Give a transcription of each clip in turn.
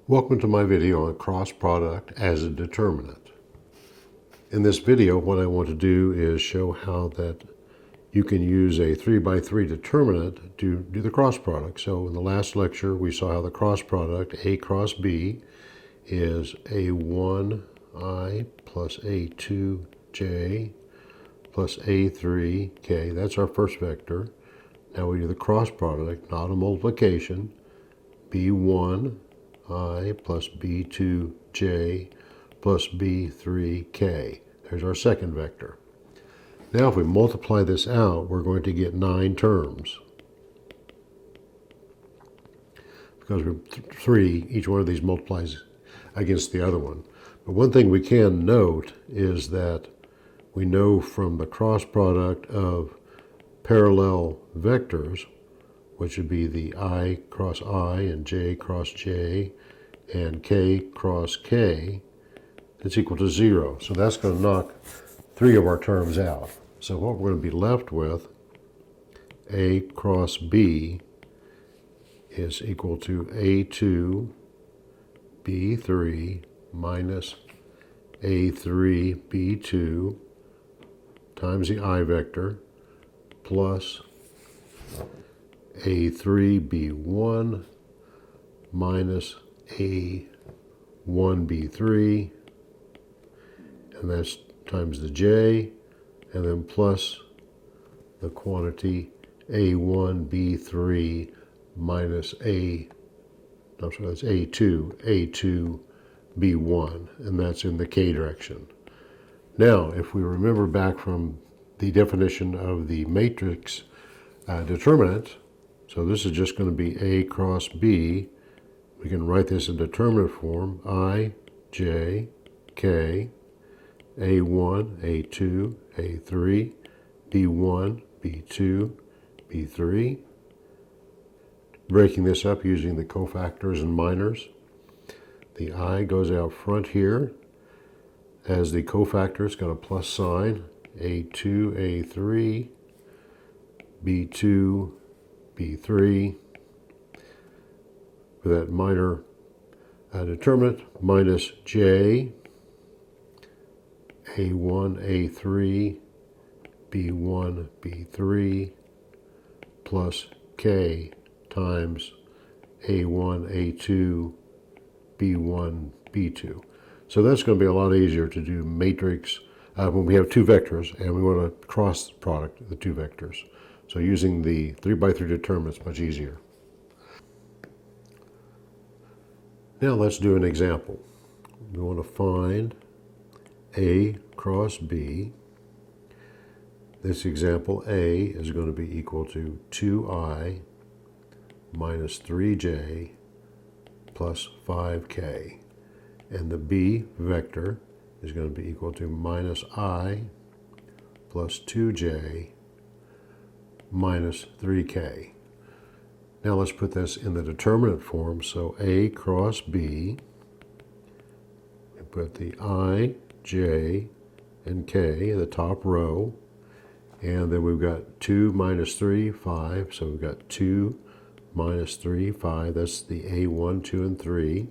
Welcome to my video on cross product as a determinant. In this video, what I want to do is show how that you can use a 3x3 determinant to do the cross product. So in the last lecture, we saw how the cross product, A cross B, is A1I plus A2J plus A3K. That's our first vector. Now we do the cross product, not a multiplication. B1 I plus B2J plus B3K. There's our second vector. Now if we multiply this out, we're going to get 9 terms. Because we're 3, each one of these multiplies against the other one. But one thing we can note is that we know from the cross product of parallel vectors, which would be the I cross I and J cross J and K cross K, it's equal to 0. So that's going to knock 3 of our terms out. So what we're going to be left with, A cross B is equal to A2 B3 minus A3 B2 times the I vector plus A3B1 minus A1B3, and that's times the J, and then plus the quantity A1B3 minus that's A2B1, and that's in the K direction. Now, if we remember back from the definition of the matrix determinant, so this is just going to be A cross B. We can write this in determinant form, I, J, K, A1, A2, A3, B1, B2, B3. Breaking this up using the cofactors and minors. The I goes out front here. As the cofactor, it's got a plus sign, A2, A3, B2, B3, for that minor determinant, minus J, A1, A3, B1, B3, plus K times A1, A2, B1, B2. So that's going to be a lot easier to do matrix when we have 2 vectors and we want to cross product the 2 vectors. So using the 3x3 determinant is much easier. Now let's do an example. We want to find A cross B. This example, A is going to be equal to 2I minus 3J plus 5K. And the B vector is going to be equal to minus I plus 2J minus 3K. Now let's put this in the determinant form. So A cross B, we put the I, J, and K in the top row. And then we've got 2 minus 3, 5. So we've got 2 minus 3, 5. That's the A1, 2, and 3.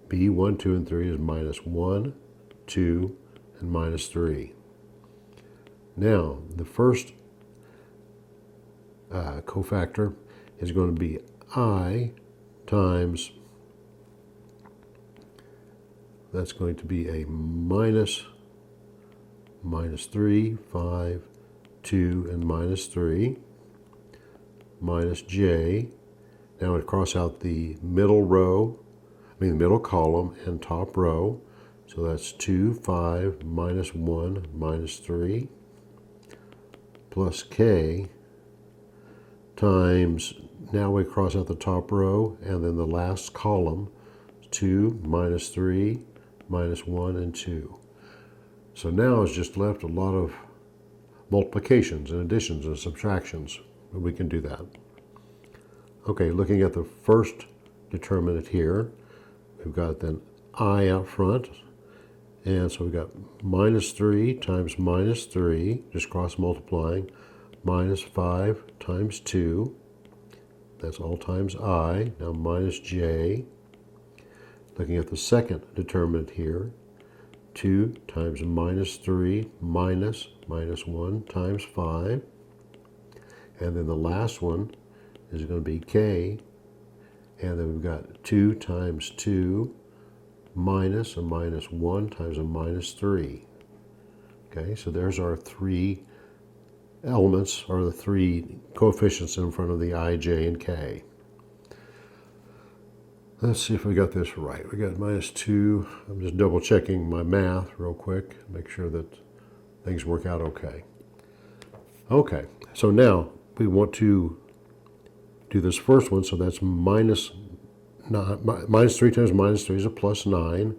B1, 2, and 3 is minus 1, 2, and minus 3. Now, the first cofactor is going to be I times, that's going to be a minus 3, 5, 2, and minus 3, minus J. Now we cross out the middle row, the middle column and top row. So that's 2, 5, minus 1, minus 3, plus K times, now we cross out the top row and then the last column, 2, minus 3, minus 1, and 2. So now it's just left a lot of multiplications and additions and subtractions, but we can do that. Okay, looking at the first determinant here, we've got then I out front, and so we've got minus 3 times minus 3, just cross multiplying, minus 5 times 2, that's all times I, now minus J, Looking at the second determinant here, 2 times minus 3 minus 1 times 5. And then the last one is going to be k. And then we've got 2 times 2 minus a minus 1 times a minus 3. Okay, so there's our three elements, or the three coefficients in front of the I, j, and k. Let's see if we got this right. We got minus 2. I'm just double checking my math real quick, make sure that things work out okay. Okay, so now we want to do this first one, so that's minus 3 times minus 3 is a plus 9,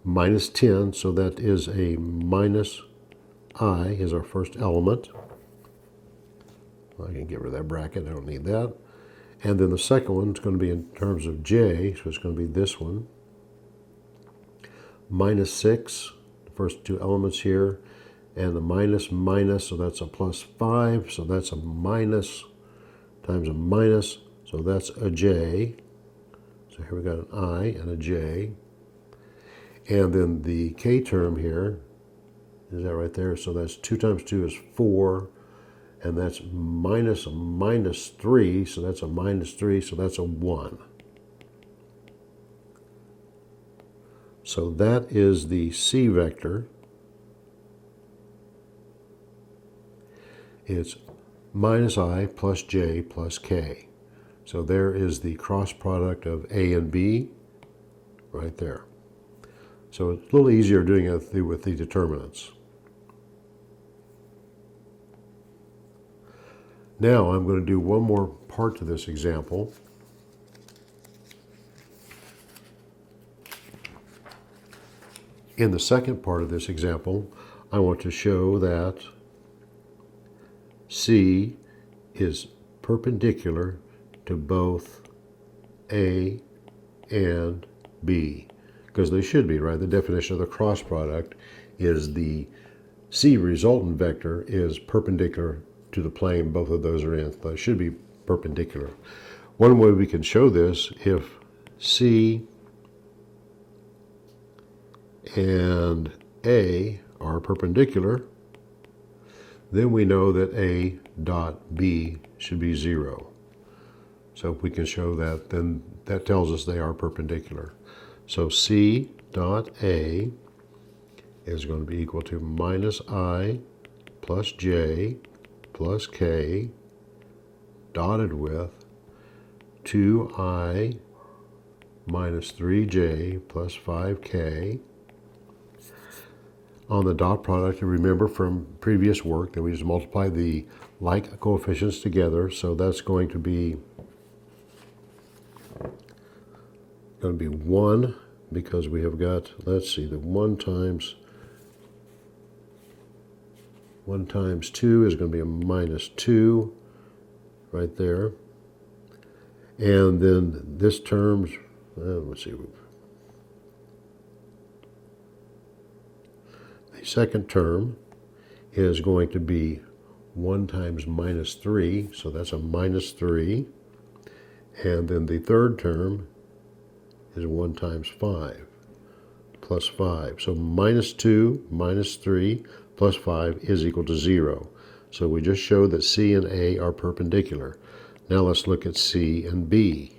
minus 10, so that is a minus I is our first element. I can get rid of that bracket, I don't need that. And then the second one is going to be in terms of j, so it's going to be this one. Minus 6, the first two elements here, and the minus, so that's a plus 5, so that's a minus times a minus, so that's a j. So here we got an I and a j. And then the k term here, is that right there? So that's 2 times 2 is 4. And that's minus a minus 3, so that's a minus 3, so that's a 1. So that is the c vector. It's minus I plus j plus k. So there is the cross product of a and b right there. So it's a little easier doing it with the determinants. Now I'm going to do one more part to this example. In the second part of this example, I want to show that C is perpendicular to both A and B, because they should be, right? The definition of the cross product is the C resultant vector is perpendicular to the plane both of those are in. They should be perpendicular. One way we can show this, if C and A are perpendicular, then we know that A dot B should be 0. So if we can show that, then that tells us they are perpendicular. So C dot A is going to be equal to minus I plus J plus k dotted with 2I minus 3j plus 5k. On the dot product, you remember from previous work that we just multiply the like coefficients together, so that's going to be 1, because we have got, let's see, the 1 times 2 is going to be a minus 2 right there. And then this term's, let's see, the second term is going to be 1 times minus 3, so that's a minus 3. And then the third term is 1 times 5, plus 5. So minus 2, minus 3, plus 5 is equal to 0. So we just showed that C and A are perpendicular. Now let's look at C and B.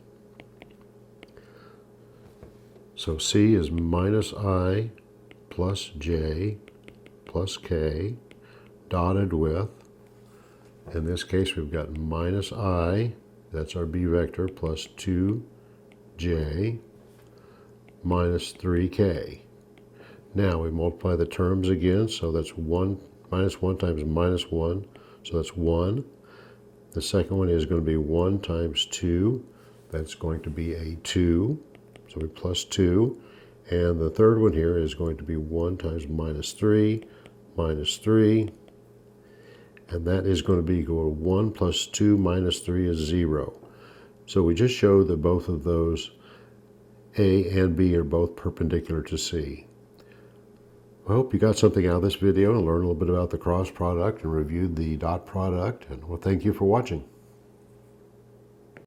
So C is minus I plus J plus K dotted with, in this case we've got minus I, that's our B vector, plus 2J minus 3K. Now we multiply the terms again, so that's 1 minus 1 times minus 1, so that's 1. The second one is going to be 1 times 2, that's going to be a 2, so we plus 2. And the third one here is going to be 1 times minus 3, and that is going to be equal to 1 plus 2 minus 3 is 0. So we just showed that both of those, A and B, are both perpendicular to C. I hope you got something out of this video and learned a little bit about the cross product and reviewed the dot product, and well, thank you for watching.